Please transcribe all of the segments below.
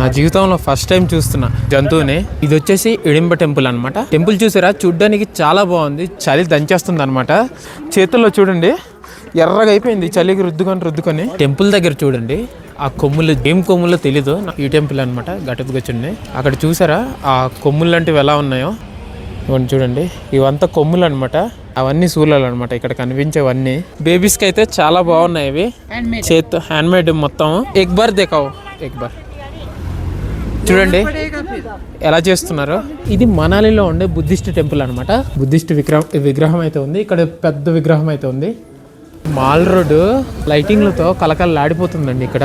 నా జీవితంలో first time చూస్తున్నా జంతువుని. ఇది వచ్చేసి ఇడింబ టెంపుల్ అనమాట. టెంపుల్ చూసారా, చూడ్డానికి చాలా బాగుంది. చలి దంచేస్తుంది అనమాట. చేతుల్లో చూడండి ఎర్రగా అయిపోయింది చలికి రుద్దుకొని. టెంపుల్ దగ్గర చూడండి ఆ కొమ్ములు ఏం కొమ్ములో తెలీదు. ఈ టెంపుల్ అనమాట ఘటోత్కచుడిని. అక్కడ చూసారా ఆ కొమ్ములు లాంటివి ఎలా ఉన్నాయో ఇవన్నీ చూడండి. ఇవంతా కొమ్ములు అనమాట, అవన్నీ సూలాలు అనమాట. ఇక్కడ కనిపించేవన్నీ బేబీస్ కి అయితే చాలా బాగున్నాయి. ఇవి చేత్తో హ్యాండ్ మేడ్ మొత్తం. ఎక్ బార్ దేకావు, ఎక్ బార్ చూడండి ఎలా చేస్తున్నారు. ఇది మనాలిలో ఉండే బుద్ధిస్ట్ టెంపుల్ అనమాట. బుద్ధిస్ట్ విగ్రహం అయితే ఉంది. ఇక్కడ పెద్ద విగ్రహం అయితే ఉంది. మాల్ రోడ్ లైటింగ్లతో కలకలలాడిపోతుందండి ఇక్కడ.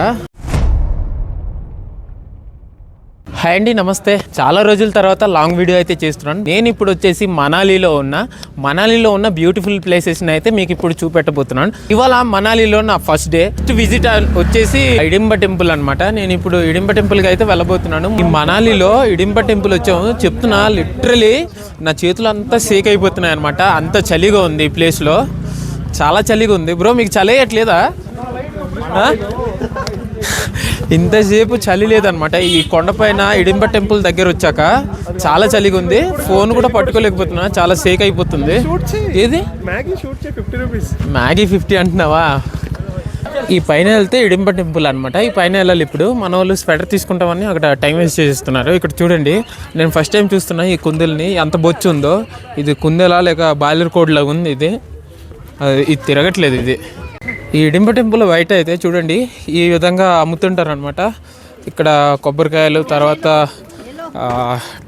హాయ్ అండి, నమస్తే. చాలా రోజుల తర్వాత లాంగ్ వీడియో అయితే చేస్తున్నాను. నేను ఇప్పుడు వచ్చేసి మనాలిలో ఉన్న బ్యూటిఫుల్ ప్లేసెస్ని అయితే మీకు ఇప్పుడు చూపెట్టబోతున్నాను. ఇవాళ మనాలిలో నా ఫస్ట్ డే. విజిట్ వచ్చేసి ఇడింబ టెంపుల్ అనమాట. నేను ఇప్పుడు ఇడింబ టెంపుల్కి అయితే వెళ్ళబోతున్నాను. ఈ మనాలిలో ఇడింబ టెంపుల్ వచ్చాము. చెప్తున్నా, లిటరలీ నా చేతులు అంతా షేక్ అయిపోతున్నాయి అనమాట. అంత చలిగా ఉంది ఈ ప్లేస్లో, చాలా చలిగా ఉంది. బ్రో మీకు చలి వేయట్లేదా? ఇంతసేపు చలి లేదనమాట. ఈ కొండపైన ఇడింబ టెంపుల్ దగ్గర వచ్చాక చాలా చలిగా ఉంది. ఫోన్ కూడా పట్టుకోలేకపోతున్నా, చాలా షేక్ అయిపోతుంది. ఏది మ్యాగీ 50 అంటున్నావా? ఈ పైన వెళ్తే ఇడింబ టెంపుల్ అనమాట. ఈ పైన వెళ్ళాలి. ఇప్పుడు మన వాళ్ళు స్వెటర్ తీసుకుంటామని అక్కడ టైం వేస్ట్ చేస్తున్నారు. ఇక్కడ చూడండి, నేను ఫస్ట్ టైం చూస్తున్నా ఈ కుందేల్ని. ఎంత బొచ్చు ఉందో. ఇది కుందేలా లేక బాయిలర్ కోడ్ లాగా ఉంది. ఇది తిరగట్లేదు. ఇది ఈ ఇడింబ టెంపుల్ బయట అయితే చూడండి ఈ విధంగా అమ్ముతుంటారు అనమాట. ఇక్కడ కొబ్బరికాయలు, తర్వాత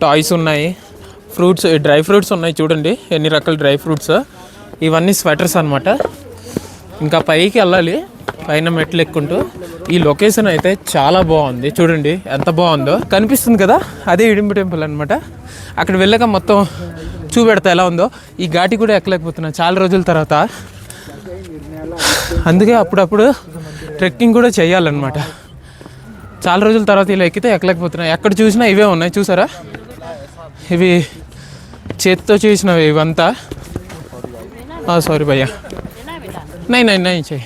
టాయ్స్ ఉన్నాయి, ఫ్రూట్స్, డ్రై ఫ్రూట్స్ ఉన్నాయి. చూడండి ఎన్ని రకాల డ్రై ఫ్రూట్స్. ఇవన్నీ స్వెటర్స్ అనమాట. ఇంకా పైకి వెళ్ళాలి, పైన మెట్లు ఎక్కుంటూ. ఈ లొకేషన్ అయితే చాలా బాగుంది. చూడండి ఎంత బాగుందో, కనిపిస్తుంది కదా, అదే ఇడింబ టెంపుల్ అనమాట. అక్కడ వెళ్ళాక మొత్తం చూపెడతా ఎలా ఉందో. ఈ ఘాటి కూడా ఎక్కలేకపోతున్నా చాలా రోజుల తర్వాత. అందుకే అప్పుడప్పుడు ట్రెక్కింగ్ కూడా చేయాలన్నమాట. చాలా రోజుల తర్వాత ఇలా ఎక్కితే ఎక్కలేకపోతున్నాయి. ఎక్కడ చూసినా ఇవే ఉన్నాయి. చూసారా, ఇవి చేతితో చేసినవి ఇవంతా. సారీ భయ్యా, నై చెయ్యి.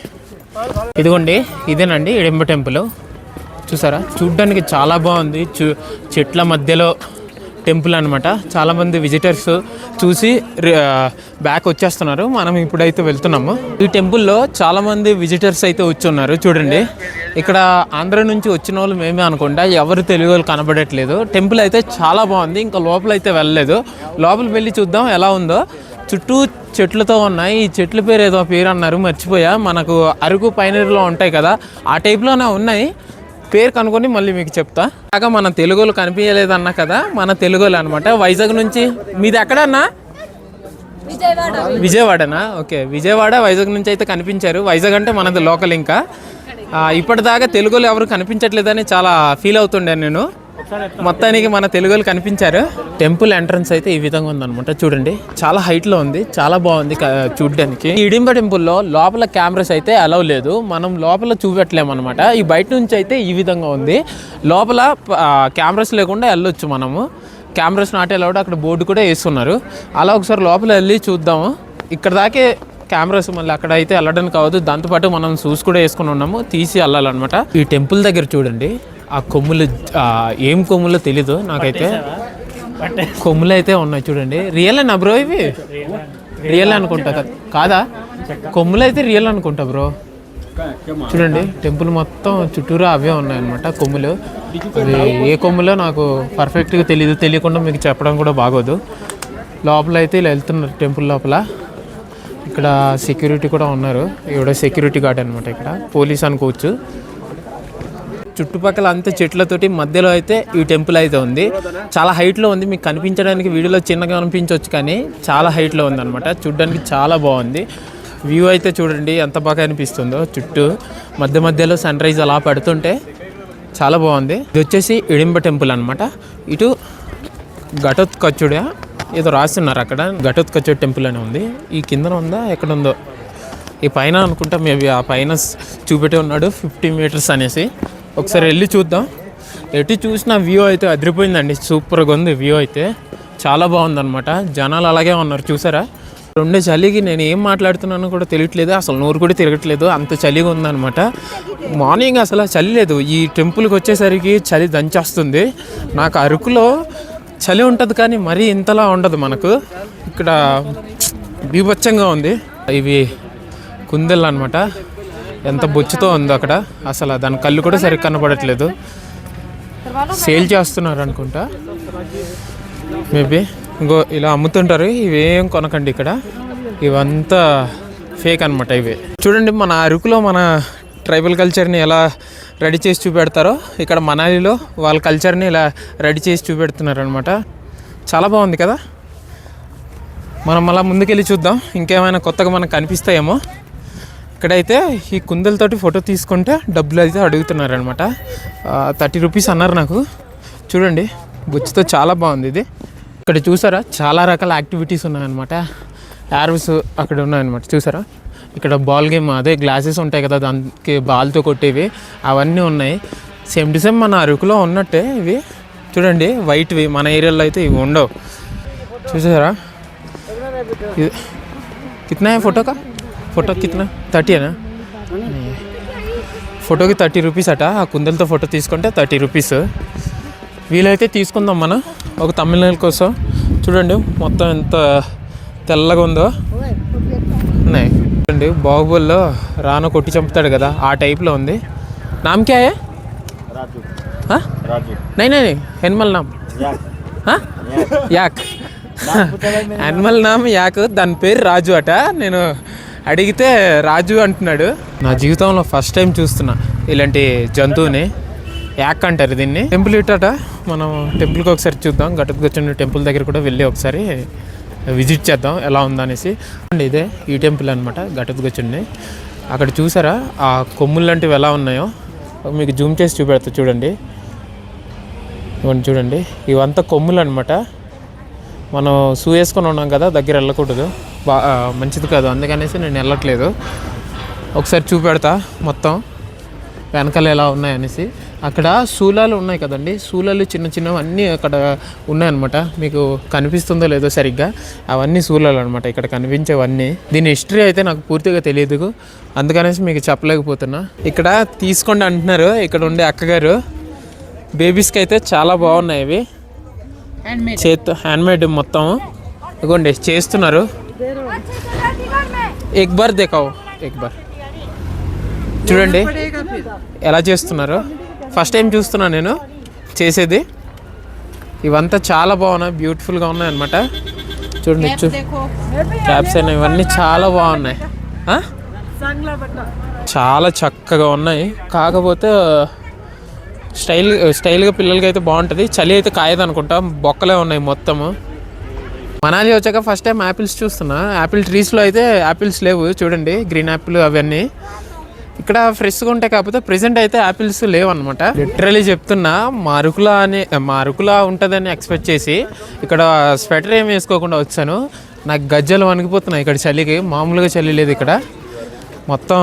ఇదిగోండి, ఇదేనండి ఇడింబ టెంపుల్. చూసారా, చూడ్డానికి చాలా బాగుంది. చెట్ల మధ్యలో టెంపుల్ అనమాట. చాలామంది విజిటర్స్ చూసి బ్యాక్ వచ్చేస్తున్నారు. మనం ఇప్పుడైతే వెళ్తున్నాము. ఈ టెంపుల్లో చాలామంది విజిటర్స్ అయితే వచ్చి ఉన్నారు. చూడండి, ఇక్కడ ఆంధ్ర నుంచి వచ్చిన వాళ్ళు మేమే అనుకుంటా, ఎవరు తెలుగు వాళ్ళు కనబడట్లేదు. టెంపుల్ అయితే చాలా బాగుంది. ఇంకా లోపల అయితే వెళ్ళలేదు. లోపలికి వెళ్ళి చూద్దాం ఎలా ఉందో. చుట్టూ చెట్లతో ఉన్నాయి. ఈ చెట్ల పేరు ఏదో పేరు అన్నారు, మర్చిపోయా. మనకు అరకు పైనీరులో ఉంటాయి కదా, ఆ టైప్లోనే ఉన్నాయి. పేరు కనుక్కొని మళ్ళీ మీకు చెప్తా. కాగా మన తెలుగులో కనిపించలేదన్నా కదా, మన తెలుగులో అనమాట. వైజాగ్ నుంచి. మీది ఎక్కడన్నా? విజయవాడనా? ఓకే, విజయవాడ వైజాగ్ నుంచి అయితే కనిపించారు. వైజాగ్ అంటే మనది లోకల్. ఇంకా ఇప్పటిదాకా తెలుగులో ఎవరు కనిపించట్లేదని చాలా ఫీల్ అవుతుండే నేను. మొత్తానికి మన తెలుగులో కనిపించారు. టెంపుల్ ఎంట్రన్స్ అయితే ఈ విధంగా ఉందన్నమాట. చూడండి చాలా హైట్లో ఉంది, చాలా బాగుంది చూడడానికి. ఈ ఇడింబ టెంపుల్లో లోపల కెమెరాస్ అయితే అలౌ లేదు, మనం లోపల చూపెట్టలేమన్నమాట. ఈ బయట నుంచి అయితే ఈ విధంగా ఉంది. లోపల కెమెరాస్ లేకుండా వెళ్ళొచ్చు మనము. కెమెరాస్ నాట్ అలౌడ్, అక్కడ బోర్డు కూడా వేస్తున్నారు. అలా ఒకసారి లోపల వెళ్ళి చూద్దాము. ఇక్కడ దాకే కెమెరాస్, మళ్ళీ అక్కడ అయితే వెళ్ళడానికి కావద్దు. దాంతోపాటు మనం షూస్ కూడా వేసుకుని ఉన్నాము, తీసి వెళ్ళాలన్నమాట. ఈ టెంపుల్ దగ్గర చూడండి ఆ కొమ్ములు, ఏం కొమ్ములో తెలీదు నాకైతే. కొమ్ములు అయితే ఉన్నాయి చూడండి. రియల్ నా బ్రో? ఇవి రియల్ అనుకుంటా కాదా? కొమ్ములు అయితే రియల్ అనుకుంటా బ్రో. చూడండి టెంపుల్ మొత్తం చుట్టూరా అవే ఉన్నాయన్నమాట కొమ్ములు. అవి ఏ కొమ్ములో నాకు పర్ఫెక్ట్గా తెలియకుండా మీకు చెప్పడం కూడా బాగోదు. లోపల అయితే ఇలా వెళ్తున్నారు టెంపుల్ లోపల. ఇక్కడ సెక్యూరిటీ కూడా ఉన్నారు. ఇక్కడ సెక్యూరిటీ గార్డ్ అనమాట, ఇక్కడ పోలీస్ అనుకోవచ్చు. చుట్టుపక్కల అంతా చెట్లతోటి మధ్యలో అయితే ఈ టెంపుల్ అయితే ఉంది. చాలా హైట్లో ఉంది. మీకు కనిపించడానికి వీడియోలో చిన్నగా అనిపించవచ్చు, కానీ చాలా హైట్లో ఉంది అనమాట. చూడడానికి చాలా బాగుంది. వ్యూ అయితే చూడండి ఎంత బాగా అనిపిస్తుందో. చుట్టూ మధ్యలో సన్ రైజ్ అలా పడుతుంటే చాలా బాగుంది. ఇది వచ్చేసి ఇడింబ టెంపుల్ అనమాట. ఇటు ఘటోత్కచుడా ఏదో రాస్తున్నారు అక్కడ. ఘటోత్కచుడు టెంపుల్ అని ఉంది. ఈ కింద ఉందా ఎక్కడ ఉందో, ఈ పైన అనుకుంటా. మేబీ ఆ పైన చూపెట్టి ఉన్నాడు 50 మీటర్స్ అనేసి. ఒకసారి వెళ్ళి చూద్దాం. ఎటు చూసిన వ్యూ అయితే అదిరిపోయిందండి. సూపర్గా ఉంది వ్యూ అయితే, చాలా బాగుందన్నమాట. జనాలు అలాగే ఉన్నారు చూసారా. ఉండే చలికి నేను ఏం మాట్లాడుతున్నానో కూడా తెలియట్లేదు, అసలు నోరు కూడా తిరగట్లేదు, అంత చలిగా ఉందన్నమాట. మార్నింగ్ అసలు చలి లేదు, ఈ టెంపుల్కి వచ్చేసరికి చలి దంచేస్తుంది. నాకు అరకులో చలి ఉంటుంది కానీ మరీ ఇంతలా ఉండదు మనకు. ఇక్కడ బీభత్సంగా ఉంది. ఇవి కుందేళ్ళు అనమాట, ఎంత బొచ్చుతో ఉందో అక్కడ. అసలు దాని కళ్ళు కూడా సరిగ్గా కనపడట్లేదు. సేల్ చేస్తున్నారు అనుకుంటా మేబీ. ఇంకో ఇలా అమ్ముతుంటారు. ఇవేం కొనకండి ఇక్కడ, ఇవంతా ఫేక్ అనమాట. ఇవి చూడండి, మన అరకులో మన ట్రైబల్ కల్చర్ని ఎలా రెడీ చేసి చూపెడతారో ఇక్కడ మనాలిలో వాళ్ళ కల్చర్ని ఇలా రెడీ చేసి చూపెడుతున్నారు అనమాట. చాలా బాగుంది కదా. మనం అలా ముందుకెళ్ళి చూద్దాం, ఇంకేమైనా కొత్తగా మనకు కనిపిస్తాయేమో. ఇక్కడైతే ఈ కుందలతోటి ఫోటో తీసుకుంటే డబ్బులు అయితే అడుగుతున్నారు అనమాట. 30 రూపీస్ అన్నారు నాకు. చూడండి, బుచ్చితో చాలా బాగుంది ఇది. ఇక్కడ చూసారా, చాలా రకాల యాక్టివిటీస్ ఉన్నాయన్నమాట. యారోస్ అక్కడ ఉన్నాయన్నమాట, చూసారా. ఇక్కడ బాల్ గేమ్, అదే గ్లాసెస్ ఉంటాయి కదా దానికి బాల్తో కొట్టేవి, అవన్నీ ఉన్నాయి. సేమ్ టు సేమ్ మన అరకులో ఉన్నట్టే ఇవి. చూడండి, వైట్వి. మన ఏరియాలో అయితే ఇవి ఉండవు. చూసారా. కిतना है फोटो का? ఫోటో కిतना 30 అనా? ఫోటోకి 30 రూపీస్ అట. ఆ కుందలతో ఫోటో తీసుకుంటే 30 రూపీస్. వీలైతే తీసుకుందాం మనం ఒక తమిళనాడు కోసం. చూడండి మొత్తం ఎంత తెల్లగా ఉందో. ఉన్నాయి చూడండి, బాహుబలిలో రాను కొట్టి చంపుతాడు కదా, ఆ టైప్లో ఉంది. నామ్ క్యా హై? నై నై ఎనిమల్ నామ్ యాక్. యానిమల్ నామ్ యాక్, దాని పేరు రాజు అట. నేను అడిగితే రాజు అంటున్నాడు. నా జీవితంలో ఫస్ట్ టైం చూస్తున్నా ఇలాంటి జంతువుని. యాక్ అంటారు దీన్ని. టెంపుల్ ఇట్టట, మనం టెంపుల్కి ఒకసారి చూద్దాం. ఘటోత్కచుండి టెంపుల్ దగ్గర కూడా వెళ్ళి ఒకసారి విజిట్ చేద్దాం ఎలా ఉందనేసి. ఇదే ఈ టెంపుల్ అనమాట, ఘటోత్కచుండి. అక్కడ చూసారా ఆ కొమ్ములు లాంటివి ఎలా ఉన్నాయో, మీకు జూమ్ చేసి చూపెడతా చూడండి. ఇవన్నీ చూడండి, ఇవంతా కొమ్ములు అనమాట. మనం షూ వేసుకొని ఉన్నాం కదా, దగ్గర వెళ్ళకూడదు, మంచిది కాదు, అందుకనేసి నేను వెళ్ళట్లేదు. ఒకసారి చూపెడతా మొత్తం వెనకాల ఎలా ఉన్నాయనేసి. అక్కడ శూలాలు ఉన్నాయి కదండి, శూలాలు చిన్న చిన్నవి అన్నీ అక్కడ ఉన్నాయన్నమాట. మీకు కనిపిస్తుందో లేదో సరిగ్గా, అవన్నీ శూలాలు అనమాట ఇక్కడ కనిపించేవన్నీ. దీని హిస్టరీ అయితే నాకు పూర్తిగా తెలియదు, అందుకనేసి మీకు చెప్పలేకపోతున్నా. ఇక్కడ తీసుకోండి అంటున్నారు ఇక్కడ ఉండే అక్కగారు. బేబీస్కి అయితే చాలా బాగున్నాయి ఇవి, చేత్తో హ్యాండ్మేడ్ మొత్తం. ఇదిగోండి చేస్తున్నారు. ఎక్ బార్ దేఖావు, ఎక్ బార్ చూడండి ఎలా చేస్తున్నారు. ఫస్ట్ టైం చూస్తున్నాను నేను చేసేది. ఇవంతా చాలా బాగున్నాయి, బ్యూటిఫుల్గా ఉన్నాయి అన్నమాట. చూడండి క్యాప్స్ అయినా ఇవన్నీ చాలా బాగున్నాయి, చాలా చక్కగా ఉన్నాయి. కాకపోతే స్టైల్గా పిల్లలకి అయితే బాగుంటుంది. చలి అయితే కాయదు అనుకుంటా, బొక్కలే ఉన్నాయి మొత్తము. మనాలి వచ్చాక ఫస్ట్ టైం యాపిల్స్ చూస్తున్నా. యాపిల్ ట్రీస్లో అయితే యాపిల్స్ లేవు చూడండి, గ్రీన్ యాపిల్ అవన్నీ ఇక్కడ ఫ్రెష్గా ఉంటాయి. కాకపోతే ప్రెసెంట్ అయితే యాపిల్స్ లేవు అనమాట. లిటరలీ చెప్తున్నా, మా అరకులా ఉంటుందని ఎక్స్పెక్ట్ చేసి ఇక్కడ స్వెటర్ ఏం వేసుకోకుండా వచ్చాను. నాకు గజ్జలు వణికిపోతున్నాయి ఇక్కడ చలికి, మామూలుగా చలి లేదు ఇక్కడ. మొత్తం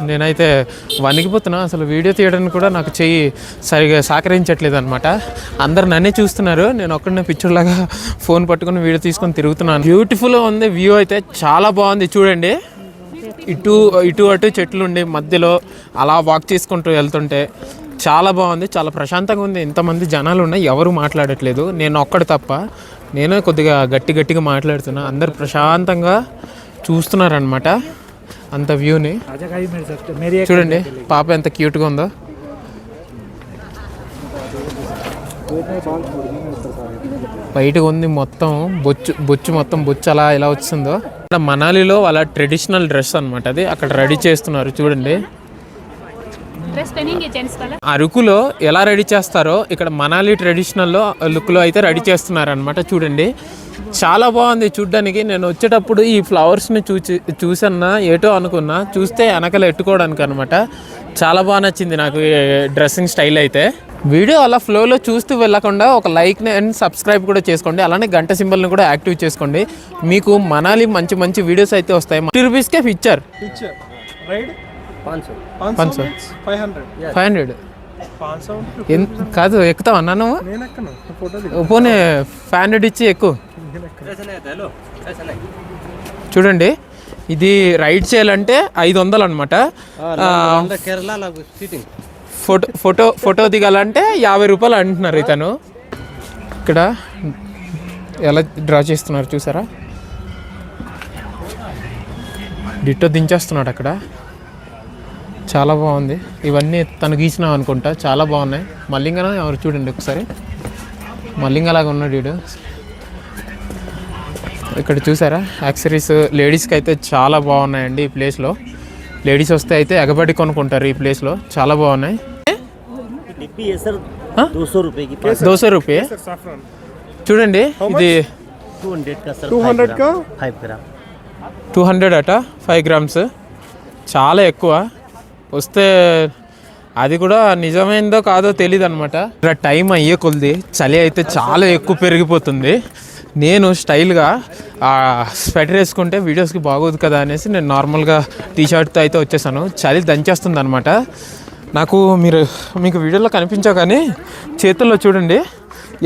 నేనైతే వణికిపోతున్నా. అసలు వీడియో తీయడానికి కూడా నాకు చెయ్యి సరిగా సహకరించట్లేదు అనమాట. అందరు నన్నే చూస్తున్నారు, నేను ఒక్కడనే పిక్చర్లాగా ఫోన్ పట్టుకుని వీడియో తీసుకొని తిరుగుతున్నాను. బ్యూటిఫుల్గా ఉంది వ్యూ అయితే, చాలా బాగుంది. చూడండి ఇటు అటు చెట్లు ఉండి మధ్యలో అలా వాక్ చేసుకుంటూ వెళ్తుంటే చాలా బాగుంది, చాలా ప్రశాంతంగా ఉంది. ఇంతమంది జనాలు ఉన్నాయి, ఎవరు మాట్లాడట్లేదు, నేను ఒక్కడు తప్ప. నేనే కొద్దిగా గట్టిగా మాట్లాడుతున్నా, అందరు ప్రశాంతంగా చూస్తున్నారనమాట అంత వ్యూని. చూడండి పాప ఎంత క్యూట్గా ఉందో. బయటకు ఉంది మొత్తం బొచ్చు మొత్తం బొచ్చు అలా ఎలా వచ్చిందో. ఇక్కడ మనాలిలో వాళ్ళ ట్రెడిషనల్ డ్రెస్ అనమాట అది, అక్కడ రెడీ చేస్తున్నారు చూడండి. అరకులో ఎలా రెడీ చేస్తారో ఇక్కడ మనాలి ట్రెడిషనల్లో లుక్లో అయితే రెడీ చేస్తున్నారు అనమాట. చూడండి చాలా బాగుంది చూడ్డానికి. నేను వచ్చేటప్పుడు ఈ ఫ్లవర్స్ని చూసన్నా ఏటో అనుకున్నా, చూస్తే వెనకలు ఎట్టుకోవడానికి అనమాట. చాలా బాగా నచ్చింది నాకు ఈ డ్రెస్సింగ్ స్టైల్ అయితే. వీడియో అలా ఫ్లోలో చూస్తూ వెళ్ళకుండా ఒక లైక్ని అండ్ సబ్స్క్రైబ్ కూడా చేసుకోండి. అలానే గంట సింబల్ని కూడా యాక్టివ్ చేసుకోండి. మీకు మనాలి మంచి వీడియోస్ అయితే వస్తాయి. 50 రూపీస్కే పిక్చర్ కాదు, ఎక్కుతావా అన్నా నువ్వు? పోనీ 500 ఇచ్చి ఎక్కువ. చూడండి, ఇది రైడ్ చేయాలంటే 500 అనమాట. ఫోటో దిగాలంటే 50 రూపాయలు అంటున్నారు ఇతను. ఇక్కడ ఎలా డ్రా చేస్తున్నారు చూసారా, డిట్టో దించేస్తున్నాడు అక్కడ. చాలా బాగుంది. ఇవన్నీ తను గీసినాం అనుకుంటా, చాలా బాగున్నాయి. మల్లింగన ఎవరు చూడండి ఒకసారి, మల్లింగలాగా ఉన్నాడు వీడు. ఇక్కడ చూసారా యాక్సరీస్ లేడీస్కి అయితే చాలా బాగున్నాయండి ఈ ప్లేస్లో. లేడీస్ వస్తే అయితే ఎగబడి కొనుక్కుంటారు ఈ ప్లేస్లో, చాలా బాగున్నాయి. 200 రూపాయ చూడండి. ఇది 200 అట, 5 గ్రామ్స్. చాలా ఎక్కువ. వస్తే అది కూడా నిజమైందో కాదో తెలియదు అనమాట. ఇక్కడ టైం అయ్యే కొద్ది చలి అయితే చాలా ఎక్కువ పెరిగిపోతుంది. నేను స్టైల్గా స్వెటర్ వేసుకుంటే వీడియోస్కి బాగోదు కదా అనేసి నేను నార్మల్గా టీషర్ట్తో అయితే వచ్చేసాను. చలి దంచేస్తుంది అనమాట నాకు. మీకు వీడియోలో కనిపించా కానీ చేతుల్లో చూడండి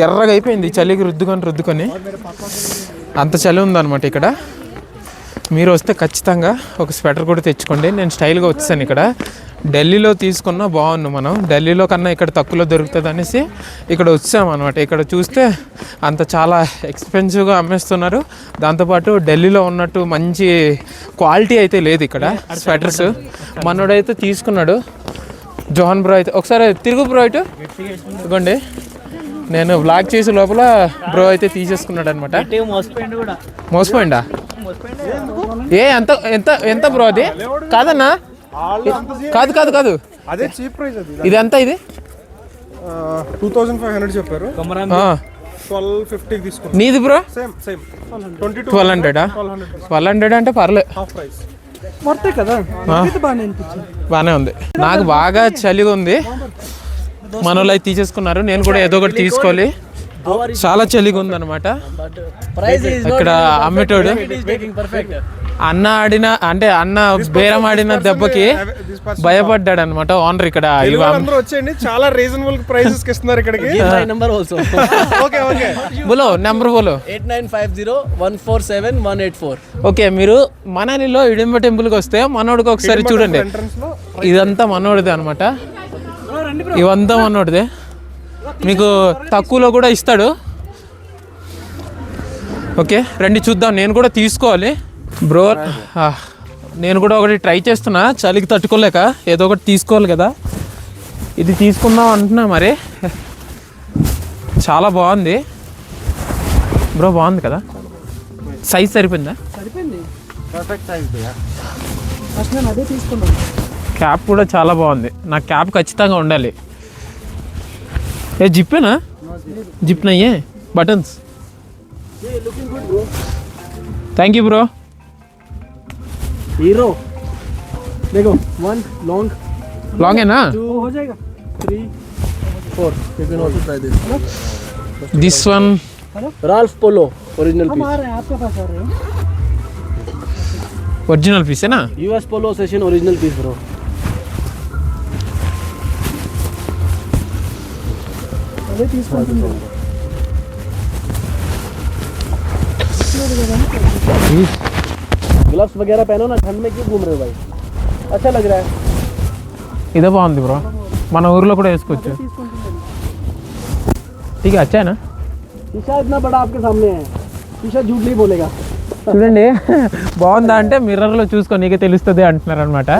ఎర్రగా అయిపోయింది చలికి రుద్దుకొని. అంత చలి ఉందన్నమాట ఇక్కడ. మీరు వస్తే ఖచ్చితంగా ఒక స్వెటర్ కూడా తెచ్చుకోండి. నేను స్టైల్గా వచ్చేసాను. ఇక్కడ ఢిల్లీలో తీసుకున్నా బాగున్నాను. మనం ఢిల్లీలో కన్నా ఇక్కడ తక్కువలో దొరుకుతుంది అనేసి ఇక్కడ వచ్చామన్నమాట. ఇక్కడ చూస్తే అంత చాలా ఎక్స్పెన్సివ్గా అమ్మేస్తున్నారు. దాంతోపాటు ఢిల్లీలో ఉన్నట్టు మంచి క్వాలిటీ అయితే లేదు ఇక్కడ స్వెటర్స్. మనోడైతే తీసుకున్నాడు జోహన్ బ్రో అయితే. ఒకసారి తిరుగు బ్రో ఇటు ఇదిగోండి. నేను బ్లాక్ చేసే లోపల బ్రో అయితే తీసేసుకున్నాడు అనమాట. మోసపోయిందా? ఏ ఎంత ఎంత ఎంత బ్రో అది? కాదన్నా, కాదు అదే చీప్ ప్రైస్. అది ఇది ఎంత? ఇది 2500 చెప్పారు. 1250 తీసుకున్నాను. నీది బ్రో? సేమ్ 1200 అంటే పర్లేదు, హాఫ్ ప్రైస్. బాగానే ఉంది. నాకు బాగా చలిగా ఉంది. మన వాళ్ళు అయితే తీసేసుకున్నారు. నేను కూడా ఏదో ఒకటి తీసుకోవాలి. చాలా చలిగా ఉంది అనమాట. ఇక్కడ అమ్మేటోడు అన్న బేరం ఆడిన దెబ్బకి భయపడ్డాడు అనమాట ఓనర్. ఇక్కడ వచ్చేయండి, చాలా రీజనబుల్ ప్రైసెస్ కి ఇస్తున్నారు ఇక్కడికి. బోలో నెంబర్ బోలో 8950147184. ఓకే, మీరు మనాలిలో ఇడింబ టెంపుల్కి వస్తే మనోడికి ఒకసారి చూడండి. ఇదంతా మనోడిదే అనమాట. ఇవంతా మనోడిదే. మీకు తక్కువలో కూడా ఇస్తాడు. ఓకే రండి చూద్దాం. నేను కూడా తీసుకోవాలి బ్రో. నేను కూడా ఒకటి ట్రై చేస్తున్నా, చలికి తట్టుకోలేక ఏదో ఒకటి తీసుకోవాలి కదా. ఇది తీసుకుందాం అంటున్నా. మరి చాలా బాగుంది బ్రో. బాగుంది కదా? సైజ్ సరిపోయిందా? క్యాప్ కూడా చాలా బాగుంది. నాకు క్యాప్ ఖచ్చితంగా ఉండాలి. ఏ జిప్పేనా? జిప్ నయ్యే buttons. Thank you bro. Hero देखो 1 लॉन्ग है ना? 2 हो जाएगा 3 4. You can also try this. This one Ralph Polo original piece. आ रहे हैं आपके पास आ रहे हैं. ओरिजिनल पीस है ना? US Polo Session original piece bro. अरे తీసుకుంటున్నా. ग्लव्स वगैरह पहनो ना, ठंड में क्यों घूम रहे हो भाई? अच्छा लग रहा है. ఇదే బాగుంది బ్రో. మన ఊర్లో కూడా వేసుకోవచ్చు. ठीक है, अच्छा है ना? शीशा इतना बड़ा आपके सामने है, शीशा झूठ नहीं बोलेगा. చూడండి బాగుందా అంటే మిర్రర్లో చూసుకో నీకే తెలుస్తుంది అంటున్నారు అనమాట.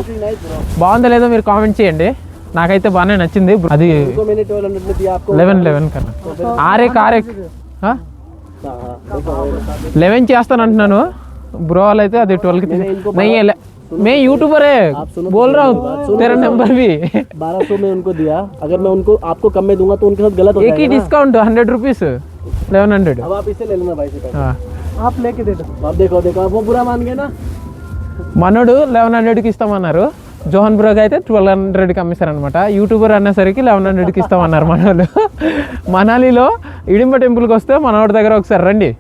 బాగుందా లేదో మీరు కామెంట్ చేయండి. నాకైతే బాగానే నచ్చింది. అది 11 కన్నా 11 చేస్తాను అంటున్నాను. బ్రో వాళ్ళు అయితే అది 12 की मैं यूट्यूबर है बोल रहा हूँ तेरा नंबर भी 1200 में उनको दिया. अगर मैं उनको आपको कम में दूंगा तो उनके साथ गलत हो जाएगा. एक ही डिस्काउंट 100 रुपीस 1100. अब आप इसे ले लेना भाई से. हाँ आप लेके दे दो. आप देखो आप वो बुरा मान गए ना. మనోడు 1100కి ఇస్తామన్నారు. జోహన్ బ్రోకి అయితే 1200కి అమ్మేశారనమాట. యూట్యూబర్ అన్నసరికి 1100కి ఇస్తామన్నారు మనోళ్ళు. మనాలిలో ఇడింబ టెంపుల్కి వస్తే మనోడి దగ్గర ఒకసారి రండి.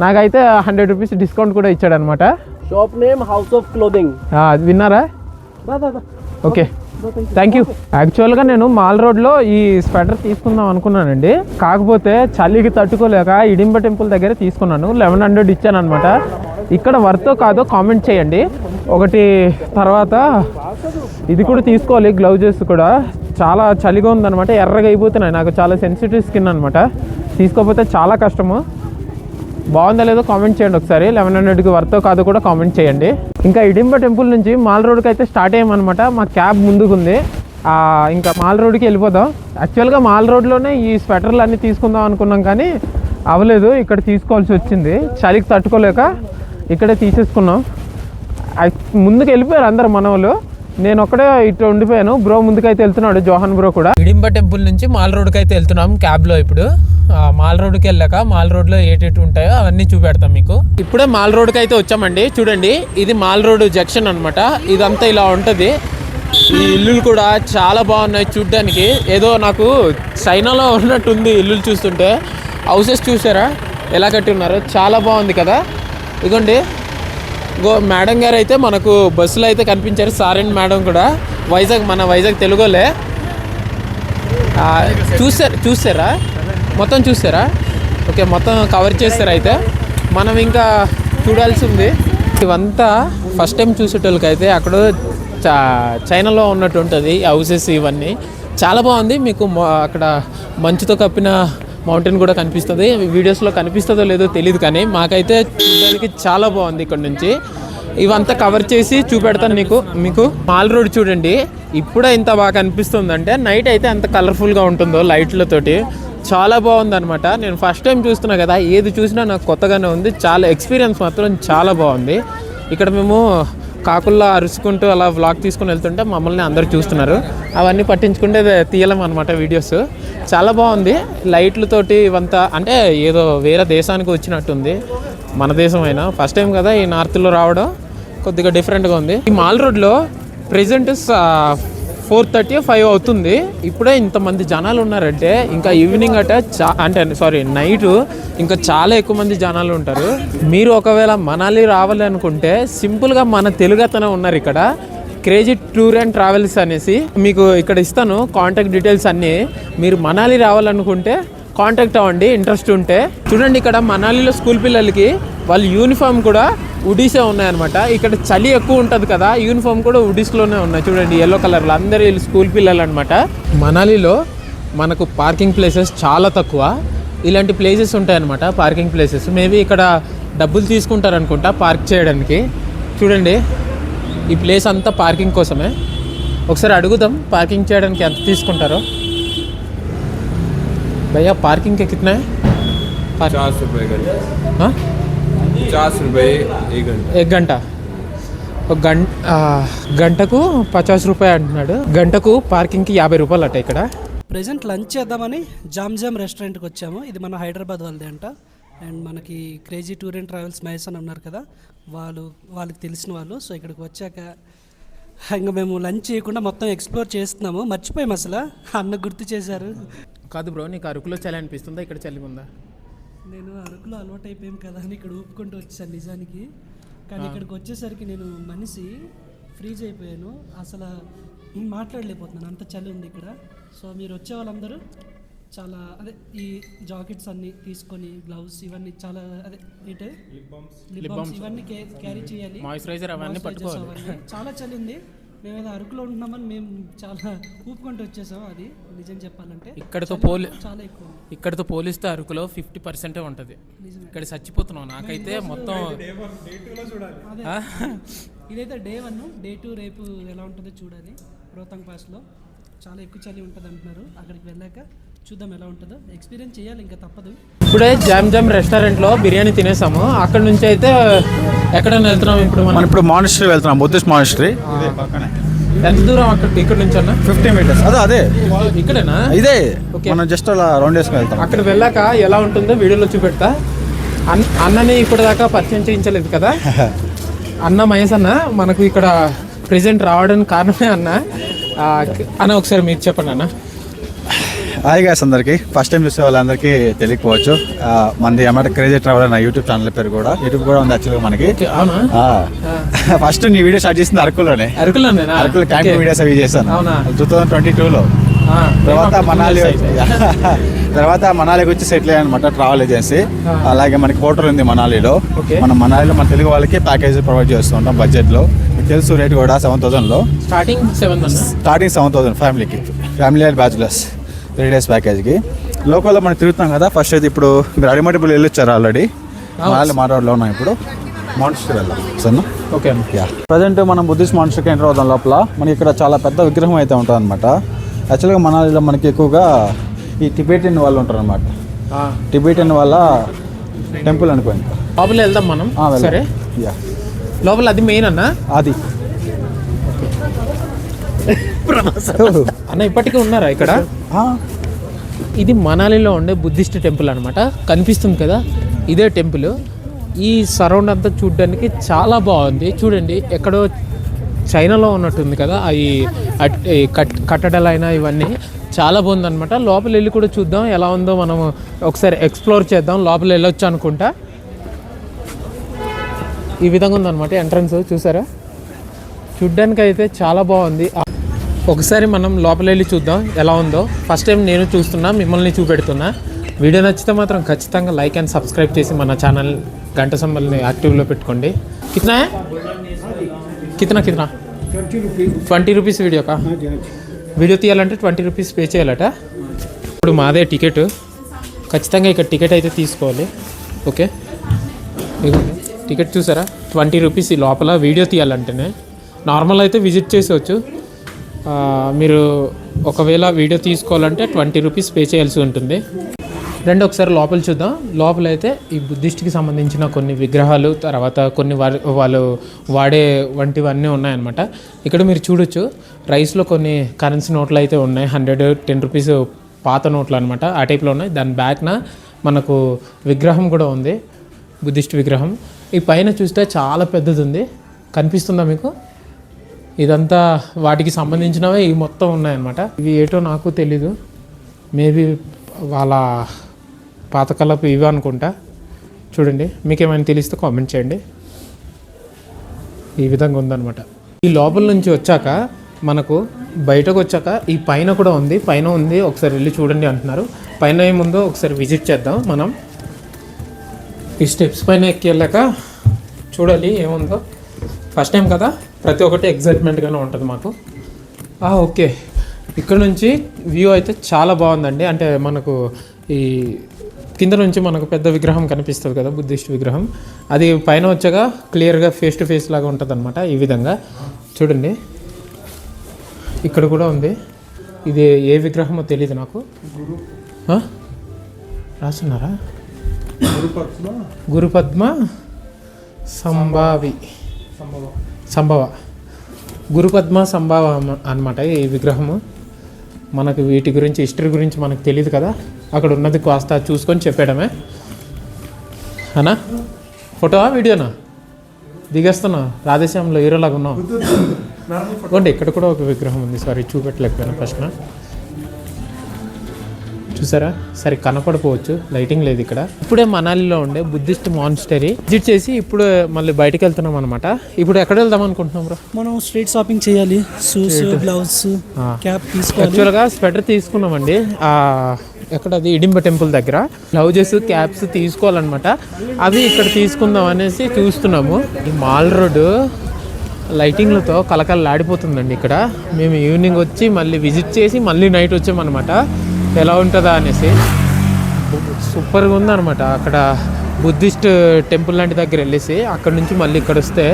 నాకైతే 100 రూపీస్ డిస్కౌంట్ కూడా ఇచ్చాడనమాట. Shop name house of clothing. విన్నారా? Okay thank you. యాక్చువల్గా నేను మాల్ రోడ్లో ఈ స్వెటర్ తీసుకుందాం అనుకున్నానండి. కాకపోతే చలికి తట్టుకోలేక ఇడింబ టెంపుల్ దగ్గర తీసుకున్నాను. 1100 ఇచ్చాను అనమాట. ఇక్కడ వర్తో కాదో కామెంట్ చేయండి. ఒకటి తర్వాత ఇది కూడా తీసుకోవాలి, గ్లౌజెస్ కూడా. చాలా చలిగా ఉందన్నమాట, ఎర్రగా అయిపోతున్నాయి. నాకు చాలా సెన్సిటివ్ స్కిన్ అనమాట, తీసుకోకపోతే చాలా కష్టము. బాగుందా లేదో కామెంట్ చేయండి ఒకసారి. 1100కి వర్తో కాదో కూడా కామెంట్ చేయండి. ఇంకా ఇడింబ టెంపుల్ నుంచి మాల్ రోడ్కి అయితే స్టార్ట్ అయ్యామన్నమాట. మా క్యాబ్ ముందుకు ఉంది, ఇంకా మాల్ రోడ్కి వెళ్ళిపోదాం. యాక్చువల్గా మాల్ రోడ్లోనే ఈ స్వెటర్లు అన్నీ తీసుకుందాం అనుకున్నాం, కానీ అవ్వలేదు. ఇక్కడ తీసుకోవాల్సి వచ్చింది, చలికి తట్టుకోలేక ఇక్కడే తీసేసుకున్నాం. ముందుకు వెళ్ళిపోయారు అందరు మన వాళ్ళు, నేను ఒక్కడే ఇటు ఉండిపోయాను. బ్రో ముందుకైతే వెళ్తున్నాడు, జోహన్ బ్రో కూడా. ఇడింబ టెంపుల్ నుంచి మాల్ రోడ్కి అయితే వెళ్తున్నాం క్యాబ్లో. ఇప్పుడు మాల్ రోడ్కి వెళ్ళాక మాల్ రోడ్లో ఏటేటి ఉంటాయో అవన్నీ చూపెడతాం మీకు. ఇప్పుడే మాల్ రోడ్కి అయితే వచ్చామండి. చూడండి, ఇది మాల్ రోడ్ జంక్షన్ అనమాట. ఇదంతా ఇలా ఉంటుంది. ఈ ఇల్లులు కూడా చాలా బాగున్నాయి చూడ్డానికి. ఏదో నాకు చైనాలో ఉన్నట్టుంది ఇల్లులు చూస్తుంటే. హౌసెస్ చూసారా ఎలా కట్టి ఉన్నారో, చాలా బాగుంది కదా. ఇదిగోండి, మేడం గారు అయితే మనకు బస్సులో అయితే కనిపించారు. సార్ అండ్ మేడం కూడా మన వైజాగ్ తెలుగులే. చూసారా మొత్తం చూసారా? ఓకే, మొత్తం కవర్ చేస్తారు. అయితే మనం ఇంకా చూడాల్సి ఉంది. ఇవంతా ఫస్ట్ టైం చూసేటోళ్ళకి అయితే అక్కడ చైనాలో ఉన్నట్టు ఉంటుంది హౌసెస్. ఇవన్నీ చాలా బాగుంది. మీకు అక్కడ మంచుతో కప్పిన మౌంటైన్ కూడా కనిపిస్తుంది. వీడియోస్లో కనిపిస్తుందో లేదో తెలియదు, కానీ మాకైతే చూడడానికి చాలా బాగుంది. ఇక్కడ నుంచి ఇవంతా కవర్ చేసి చూపెడతాను మీకు. మాల్ రోడ్ చూడండి, ఇప్పుడే ఇంత బాగా కనిపిస్తుందంటే నైట్ అయితే ఎంత కలర్ఫుల్గా ఉంటుందో లైట్లతోటి. చాలా బాగుంది అనమాట. నేను ఫస్ట్ టైం చూస్తున్నా కదా, ఏది చూసినా నాకు కొత్తగానే ఉంది. చాలా ఎక్స్పీరియన్స్ మాత్రం చాలా బాగుంది. ఇక్కడ మేము కాకుల్లా అరుచుకుంటూ అలా వ్లాగ్ తీసుకుని వెళ్తుంటే మమ్మల్ని అందరూ చూస్తున్నారు. అవన్నీ పట్టించుకుంటే తీయలేం అనమాట వీడియోస్. చాలా బాగుంది లైట్లతోటి ఇవంతా. అంటే ఏదో వేరే దేశానికి వచ్చినట్టుంది. మన దేశం అయినా ఫస్ట్ టైం కదా ఈ నార్త్లో రావడం, కొద్దిగా డిఫరెంట్గా ఉంది. ఈ మాల్ రోడ్లో ప్రెజెంట్ 4:30 5 అవుతుంది. ఇప్పుడే ఇంతమంది జనాలు ఉన్నారంటే ఇంకా ఈవినింగ్ నైట్ ఇంకా చాలా ఎక్కువ మంది జనాలు ఉంటారు. మీరు ఒకవేళ మనాలి రావాలి అనుకుంటే సింపుల్గా మన తెలుగు అతనే ఉన్నారు ఇక్కడ, క్రేజీ టూర్ అండ్ ట్రావెల్స్ అనేసి. మీకు ఇక్కడ ఇస్తాను కాంటాక్ట్ డీటెయిల్స్ అన్నీ. మీరు మనాలి రావాలనుకుంటే కాంటాక్ట్ అవ్వండి ఇంట్రెస్ట్ ఉంటే. చూడండి, ఇక్కడ మనాలిలో స్కూల్ పిల్లలకి వాళ్ళ యూనిఫామ్ కూడా ఉడీసే ఉన్నాయన్నమాట. ఇక్కడ చలి ఎక్కువ ఉంటుంది కదా, యూనిఫామ్ కూడా ఉడీస్లోనే ఉన్నాయి. చూడండి, ఎల్లో కలర్లో. అందరూ వీళ్ళు స్కూల్ పిల్లలు అనమాట. మనాలిలో మనకు పార్కింగ్ ప్లేసెస్ చాలా తక్కువ. ఇలాంటి ప్లేసెస్ ఉంటాయన్నమాట పార్కింగ్ ప్లేసెస్. మేబీ ఇక్కడ డబ్బులు తీసుకుంటారనుకుంటా పార్క్ చేయడానికి. చూడండి, ఈ ప్లేస్ అంతా పార్కింగ్ కోసమే. ఒకసారి అడుగుదాం పార్కింగ్ చేయడానికి ఎంత తీసుకుంటారో. भैया पार्किंग के कितना है? 50 रुपये घंटा। हाँ, 50 रुपये एक घंटा। ఒక గంటకు 50 రూపాయలు అంటున్నాడు. గంటకు పార్కింగ్కి 50 రూపాయలు అట. ఇక్కడ ప్రెజెంట్ లంచ్ చేద్దామని జామ్ రెస్టారెంట్కి వచ్చాము. ఇది మన హైదరాబాద్ వాళ్ళదే అంట. అండ్ మనకి crazy tour and travels Mahesh అని ఉన్నారు కదా, వాళ్ళకి తెలిసిన వాళ్ళు. సో ఇక్కడికి వచ్చాక ఇంకా మేము లంచ్ చేయకుండా మొత్తం ఎక్స్ప్లోర్ చేస్తున్నాము. మర్చిపోయాము అసలు, అన్న గుర్తు చేశారు. కాదు బ్రో, నీకు అరకులో చలి అనిపిస్తుందా, ఇక్కడ చలి ఉందా? నేను అరకులో అలవాటు అయిపోయాం కదా అని ఇక్కడ ఊపుకుంటూ వచ్చాను నిజానికి. కానీ ఇక్కడికి వచ్చేసరికి నేను మనిషి ఫ్రీజ్ అయిపోయాను. అసలు మాట్లాడలేకపోతున్నాను, అంత చలి ఉంది ఇక్కడ. సో మీరు వచ్చే వాళ్ళందరూ చాలా ఈ జాకెట్స్ అన్నీ తీసుకొని, గ్లౌస్ ఇవన్నీ చాలా లిప్ బామ్స్ ఇవన్నీ క్యారీ చేయాలి. మాయిశ్చరైజర్ అవన్నీ పట్టుకోవాలి. చాలా చలి ఉంది. మేము ఏదో అరకులో ఉంటున్నామని మేము చాలా ఊపుకుంటూ వచ్చేసాం. అది నిజం చెప్పాలంటే చాలా ఎక్కువ. ఇక్కడతో పోలిస్తే అరకులో 50% ఉంటుంది. ఇక్కడ చచ్చిపోతున్నాం. నాకైతే మొత్తం ఇదైతే డే 1, డే 2 రేపు ఎలా ఉంటుందో చూడాలి. రోహతాంగ్ పాస్లో చాలా ఎక్కువ చలి ఉంటుంది అంటున్నారు. అక్కడికి వెళ్ళాక చూద్దాం ఎలా ఉంటుందో, ఎక్స్పీరియన్స్ చేయాలి, ఇంకా తప్పదు. ఇప్పుడే జామ్ రెస్టారెంట్లో బిర్యానీ తినేసాము. అక్కడ నుంచి అయితే ఎక్కడైనా వెళ్తున్నాం. మనం ఇప్పుడు మానిస్టరీ వెళ్తున్నాం, బుద్ధిస్ట్ మానిస్టరీ. ఎంత దూరం ఇక్కడ నుంచి అన్న? 50 మీటర్స్. అదే ఇక్కడేనా? ఇదే. మనం జస్ట్ అలా రౌండ్ వేసుకుని వెళ్తాం. అక్కడ వెళ్ళాక ఎలా ఉంటుందో వీడియోలో చూపెడతా. అన్నని ఇప్పటిదాకా పరిచయం చేయించలేదు కదా. అన్న మహేష్ అన్న మనకు ఇక్కడ ప్రెజెంట్ రావడానికి కారణమే అన్న ఒకసారి మీరు చెప్పండి అన్న. హాయ్ గాయ్స్ అందరికి. ఫస్ట్ టైం చూసే వాళ్ళందరికీ తెలియకపోవచ్చు, మనది అన్నమాట క్రేజీ ట్రావెల్ అన్న యూట్యూబ్ ఛానల్ పేరు కూడా. యూట్యూబ్ కూడా ఉంది యాక్చువల్గా మనకి. ఫస్ట్ నీ వీడియో స్టార్ట్ చేసింది అరకులో క్యాంప్ వీడియోస్ అవి చేశాను 2022లో. తర్వాత మనాలి తర్వాత మనాలికి వచ్చి సెటిల్ అయ్యాను అనమాట ట్రావెల్ ఏజెన్సీ. అలాగే మనకి హోటల్ ఉంది మనాలిలో. మనం మనాలిలో మన తెలుగు వాళ్ళకి ప్యాకేజ్ ప్రొవైడ్ చేస్తూ ఉంటాం బడ్జెట్లో. మీకు తెలుసు రేట్ కూడా 7,000లో starting 7,000 family and bachelors 3 days ప్యాకేజ్కి. లోకల్లో మనం తిరుగుతాం కదా. ఫస్ట్ అయితే ఇప్పుడు మీరు అడిమటిపుల్ వెళ్ళొచ్చారు ఆల్రెడీ. మనాలి మారోడ్లో ఉన్నాం ఇప్పుడు. మాన్స్టర్ వెళ్ళాం సరేనా. ఓకే యా ప్రజెంట్ మనం బుద్ధిస్ట్ మాన్స్టర్కి ఎంటర్ అవుతాం. లోపల మనకి ఇక్కడ చాలా పెద్ద విగ్రహం అయితే ఉంటుంది అనమాట. యాక్చువల్గా మనాలిలో మనకి ఎక్కువగా ఈ టిబెటియన్ వాళ్ళు ఉంటారు అనమాట. టిబెటియన్ వాళ్ళ టెంపుల్ అనుకోండి. లోపల వెళ్దాం మనం. సరే యా లోపల అది మెయిన్ అన్న. అది అన్న ఇప్పటికీ ఉన్నారా ఇక్కడ? ఇది మనాలిలో ఉండే బుద్ధిస్ట్ టెంపుల్ అనమాట. కనిపిస్తుంది కదా ఇదే టెంపుల్. ఈ సరౌండ్ అంతా చూడడానికి చాలా బాగుంది. చూడండి ఎక్కడో చైనాలో ఉన్నట్టుంది కదా అవి కట్టడాలైనా ఇవన్నీ చాలా బాగుంది అనమాట. లోపల వెళ్ళి కూడా చూద్దాం ఎలా ఉందో. మనం ఒకసారి ఎక్స్ప్లోర్ చేద్దాం. లోపల వెళ్ళొచ్చు అనుకుంటా. ఈ విధంగా ఉందన్నమాట ఎంట్రన్స్. చూసారా? చూడ్డానికి అయితే చాలా బాగుంది. ఒకసారి మనం లోపల వెళ్ళి చూద్దాం ఎలా ఉందో. ఫస్ట్ టైం నేను చూస్తున్నా, మిమ్మల్ని చూపెడుతున్నా. వీడియో నచ్చితే మాత్రం ఖచ్చితంగా లైక్ అండ్ సబ్స్క్రైబ్ చేసి మన ఛానల్ గంట సింబల్ని యాక్టివ్లో పెట్టుకోండి. కిतना 20 రూపీస్ వీడియోకా? వీడియో తీయాలంటే 20 రూపీస్ పే చేయాలట. ఇప్పుడు మాదే టికెట్. ఖచ్చితంగా ఇక్కడ టికెట్ అయితే తీసుకోవాలి. ఓకే టికెట్ చూసారా? 20 రూపీస్. ఈ లోపల వీడియో తీయాలంటేనే. నార్మల్ అయితే విజిట్ చేసేవచ్చు. మీరు ఒకవేళ వీడియో తీసుకోవాలంటే 20 రూపీస్ పే చేయాల్సి ఉంటుంది. రెండు ఒకసారి లోపల చూద్దాం. లోపల అయితే ఈ బుద్ధిస్ట్కి సంబంధించిన కొన్ని విగ్రహాలు, తర్వాత కొన్ని వాళ్ళు వాడే వంటివన్నీ ఉన్నాయన్నమాట. ఇక్కడ మీరు చూడొచ్చు రైస్లో కొన్ని కరెన్సీ నోట్లు అయితే ఉన్నాయి. 100, 10 రూపీస్ పాత నోట్లు అనమాట. ఆ టైప్లో ఉన్నాయి. దాని బ్యాక్న మనకు విగ్రహం కూడా ఉంది, బుద్ధిస్ట్ విగ్రహం. ఈ పైన చూస్తే చాలా పెద్దది ఉంది. కనిపిస్తుందా మీకు? ఇదంతా వాటికి సంబంధించినవే ఇవి మొత్తం ఉన్నాయన్నమాట. ఇవి ఏటో నాకు తెలీదు. మేబీ వాళ్ళ పాతకాలపు ఇవి అనుకుంటా. చూడండి, మీకేమైనా తెలిస్తే కామెంట్ చేయండి. ఈ విధంగా ఉందన్నమాట. ఈ లోపల నుంచి వచ్చాక మనకు బయటకు వచ్చాక ఈ పైన కూడా ఉంది. పైన ఉంది, ఒకసారి వెళ్ళి చూడండి అంటున్నారు. పైన ఏముందో ఒకసారి విజిట్ చేద్దాం మనం. ఈ స్టెప్స్ పైన ఎక్కి వెళ్ళాక చూడాలి ఏముందో. ఫస్ట్ టైం కదా, ప్రతి ఒక్కటి ఎగ్జైట్మెంట్గానే ఉంటుంది మాకు. ఓకే, ఇక్కడ నుంచి వ్యూ అయితే చాలా బాగుందండి. అంటే మనకు ఈ కింద నుంచి మనకు పెద్ద విగ్రహం కనిపిస్తుంది కదా, బుద్ధిస్ట్ విగ్రహం. అది పైన వచ్చాక క్లియర్గా ఫేస్ టు ఫేస్ లాగా ఉంటుంది అనమాట. ఈ విధంగా చూడండి. ఇక్కడ కూడా ఉంది. ఇది ఏ విగ్రహమో తెలియదు నాకు. రాస్తున్నారా? గురుపద్మ సంభవ గురుపద్మ సంభవ అనమాట ఈ విగ్రహము. మనకు వీటి గురించి హిస్టరీ గురించి మనకు తెలియదు కదా. అక్కడ ఉన్నది కాస్త చూసుకొని చెప్పేయడమే అన్నా. ఫోటోవా వీడియోనా? దిగేస్తున్నా, రాధేశ్యామలో హీరోలాగా ఉన్నాం. ఇవ్వండి, ఇక్కడ కూడా ఒక విగ్రహం ఉంది. సారీ చూపెట్టలేకపోయినా ఫస్ట్. చూసారా? సరే కనపడిపోవచ్చు, లైటింగ్ లేదు ఇక్కడ. ఇప్పుడే మనాలిలో ఉండే బుద్ధిస్ట్ మాన్స్టరీ విజిట్ చేసి ఇప్పుడు మళ్ళీ బయటకు వెళ్తున్నాం అనమాట. ఇప్పుడు ఎక్కడ వెళ్దాం అనుకుంటున్నాం బ్రో? మనం స్ట్రీట్ షాపింగ్ చేయాలి. షూస్, గ్లౌస్, క్యాప్ తీసుకోవాలి. యాక్చువల్గా స్వెటర్ తీసుకున్నామండి. ఎక్కడది ఇడింబ టెంపుల్ దగ్గర గ్లౌజెస్, క్యాప్స్ తీసుకోవాలన్నమాట. అవి ఇక్కడ తీసుకుందాం అనేసి చూస్తున్నాము. ఈ మాల్ రోడ్డు లైటింగ్లతో కలకలలాడిపోతుందండి. ఇక్కడ మేము ఈవినింగ్ వచ్చి మళ్ళీ విజిట్ చేసి మళ్ళీ నైట్ వచ్చామన్నమాట. ఎలా ఉంటుందా అనేసి. సూపర్గా ఉందన్నమాట. అక్కడ బుద్ధిస్ట్ టెంపుల్ లాంటి దగ్గర వెళ్ళేసి అక్కడ నుంచి మళ్ళీ ఇక్కడ వస్తే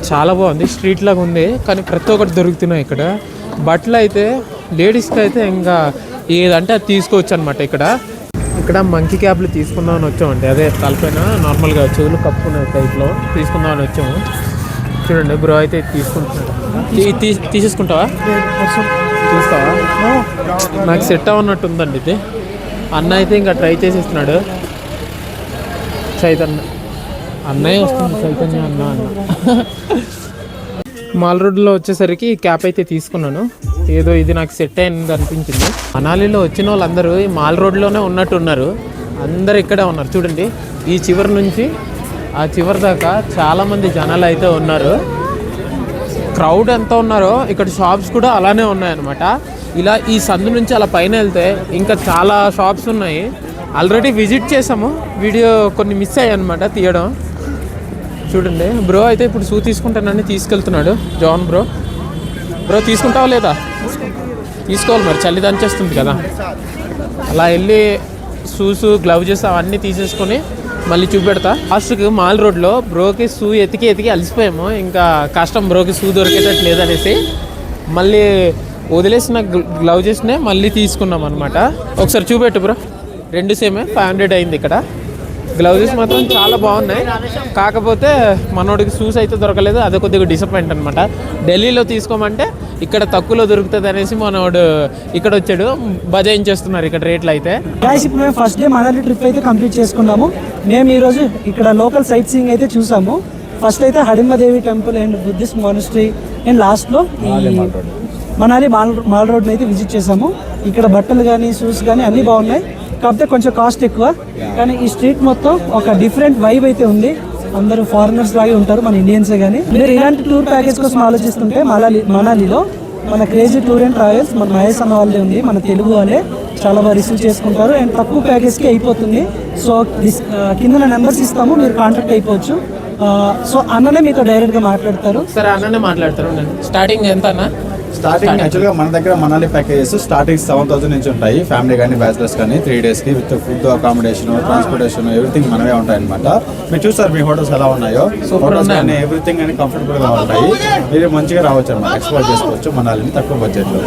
చాలా బాగుంది. స్ట్రీట్ లాగా ఉంది, కానీ ప్రతి ఒక్కటి దొరుకుతున్నాయి ఇక్కడ. బట్టలు అయితే లేడీస్కి అయితే ఇంకా ఏదంటే అది తీసుకోవచ్చు అనమాట. ఇక్కడ మంకీ క్యాప్లు తీసుకుందామని వచ్చామండి. అదే తలపైన నార్మల్గా చెవులు కప్పుకునే టైప్లో తీసుకుందామని వచ్చాము. చూడండి, బ్రో అయితే తీసుకుంటున్నాడు. తీసేసుకుంటావా? చూస్తావా? నాకు సెట్ అవ్వనట్టు ఉందండి ఇది. అన్న అయితే ఇంకా ట్రై చేసేస్తున్నాడు. అన్నయ్య వస్తుంది, చైతన్య అన్న. మాల్ రోడ్లో వచ్చేసరికి క్యాప్ అయితే తీసుకున్నాను. ఏదో ఇది నాకు సెట్ అయింది అనిపించింది. మనాలిలో వచ్చిన వాళ్ళందరూ ఈ మాల్ రోడ్లోనే ఉన్నట్టున్నారు. అందరు ఇక్కడే ఉన్నారు. చూడండి, ఈ చివరి నుంచి ఆ చివరి దాకా చాలామంది జనాలు అయితే ఉన్నారు. క్రౌడ్ ఎంత ఉన్నారో ఇక్కడ షాప్స్ కూడా అలానే ఉన్నాయన్నమాట. ఇలా ఈ సందు నుంచి అలా పైన వెళ్తే ఇంకా చాలా షాప్స్ ఉన్నాయి. ఆల్రెడీ విజిట్ చేసాము, వీడియో కొన్ని మిస్ అయ్యాయి అనమాట తీయడం. చూడండి బ్రో అయితే ఇప్పుడు షూ తీసుకుంటానని తీసుకెళ్తున్నాడు. జాన్ బ్రో తీసుకుంటావా లేదా? తీసుకోవాలి మరి, చలి దంచేస్తుంది కదా. అలా వెళ్ళి షూస్ గ్లౌజెస్ అవన్నీ తీసేసుకొని మళ్ళీ చూపెడతా. లాస్ట్కి మాల్ రోడ్లో బ్రోకి షూ ఎతికి అలసిపోయాము. ఇంకా కష్టం బ్రోకి షూ దొరికేటట్టు లేదనేసి మళ్ళీ వదిలేసిన గ్లౌజెస్నే మళ్ళీ తీసుకున్నాం అనమాట. ఒకసారి చూపెట్టు బ్రో, 2 సేమే 500 అయింది. ఇక్కడ గ్లౌజెస్ మాత్రం చాలా బాగున్నాయి, కాకపోతే మనోడికి షూస్ అయితే దొరకలేదు. అదే కొద్దిగా డిసప్పాయింట్ అనమాట. ఢిల్లీలో తీసుకోమంటే ఇక్కడ తక్కువలో దొరుకుతుంది అనేసి మనోడు ఇక్కడ వచ్చాడు. బజాయించేస్తున్నారు ఇక్కడ రేట్లు అయితే. గాయ్స్ ఇప్పుడు మేము ఫస్ట్ డే మనాలి ట్రిప్ అయితే కంప్లీట్ చేసుకున్నాము. మేము ఈరోజు ఇక్కడ లోకల్ సైట్ సీయింగ్ అయితే చూసాము. ఫస్ట్ అయితే Hadimba Devi temple and Buddhist monastery and లాస్ట్లో మనాలి మాల్ రోడ్ని అయితే విజిట్ చేసాము. ఇక్కడ బట్టలు కానీ షూస్ కానీ అన్నీ బాగున్నాయి, కాకపోతే కొంచెం కాస్ట్ ఎక్కువ. కానీ ఈ స్ట్రీట్ మొత్తం ఒక డిఫరెంట్ వైబ్ అయితే ఉంది. అందరూ ఫారినర్స్ లాగే ఉంటారు, మన ఇండియన్సే. కానీ మీరు ఇలాంటి టూర్ ప్యాకేజ్ కోసం ఆలోచిస్తుంటే మనాలిలో మన క్రేజీ టూర్ అండ్ ట్రావెల్స్ మన మహేష్ అన్న వాళ్ళే ఉంది, మన తెలుగు వాళ్ళే చాలా బాగా రిసీవ్ చేసుకుంటారు అండ్ తక్కువ ప్యాకేజ్కి అయిపోతుంది. సో కింద నెంబర్స్ ఇస్తాము, మీరు కాంటాక్ట్ అయిపోవచ్చు. సో అన్ననే మీతో డైరెక్ట్గా మాట్లాడతారు. సరే అన్ననే మాట్లాడతారు. స్టార్టింగ్ ఎంత అన్న? స్టార్టింగ్ యాక్చువల్గా మన దగ్గర మనాలి ప్యాకేజెస్ స్టార్టింగ్ 7,000 నుంచి ఉంటాయి. ఫ్యామిలీ కానీ బ్యాచిలర్స్ కానీ 3 డేస్కి with food, accommodation, transportation everything మనమే ఉంటాయి అనమాట. మీరు చూస్తారు మీ హోటల్స్ ఎలా ఉన్నాయో, హోటల్స్ కానీ ఎవ్రీథింగ్ అని కంఫర్టబుల్గా ఉంటాయి. మీరు మంచిగా రావచ్చు అనమాట, ఎక్స్ప్లోర్ చేసుకోవచ్చు మనాలిని తక్కువ బడ్జెట్లో.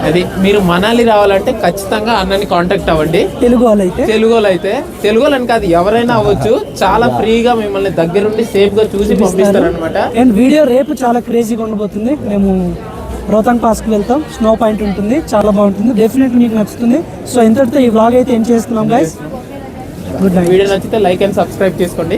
అది మీరు మనాలి రావాలంటే ఖచ్చితంగా అన్నని కాంటాక్ట్ అవ్వండి. తెలుగు వాళ్ళు అయితే తెలుగు అని కాదు, ఎవరైనా అవ్వచ్చు. చాలా ఫ్రీగా మిమ్మల్ని దగ్గరుండి సేఫ్ గా చూసి పంపిస్తారు అనమాట. అండ్ వీడియో రేపు చాలా క్రేజీగా ఉండబోతుంది. మేము రోహతాంగ్ పాస్కి వెళ్తాం, స్నో పాయింట్ ఉంటుంది, చాలా బాగుంటుంది. డెఫినెట్లీ మీకు నచ్చుతుంది. సో ఇంతటితో ఈ వ్లాగ్ అయితే ఏం చేస్తున్నాం గైస్. Good night. వీడియో నచ్చితే లైక్ అండ్ సబ్స్క్రైబ్ చేసుకోండి.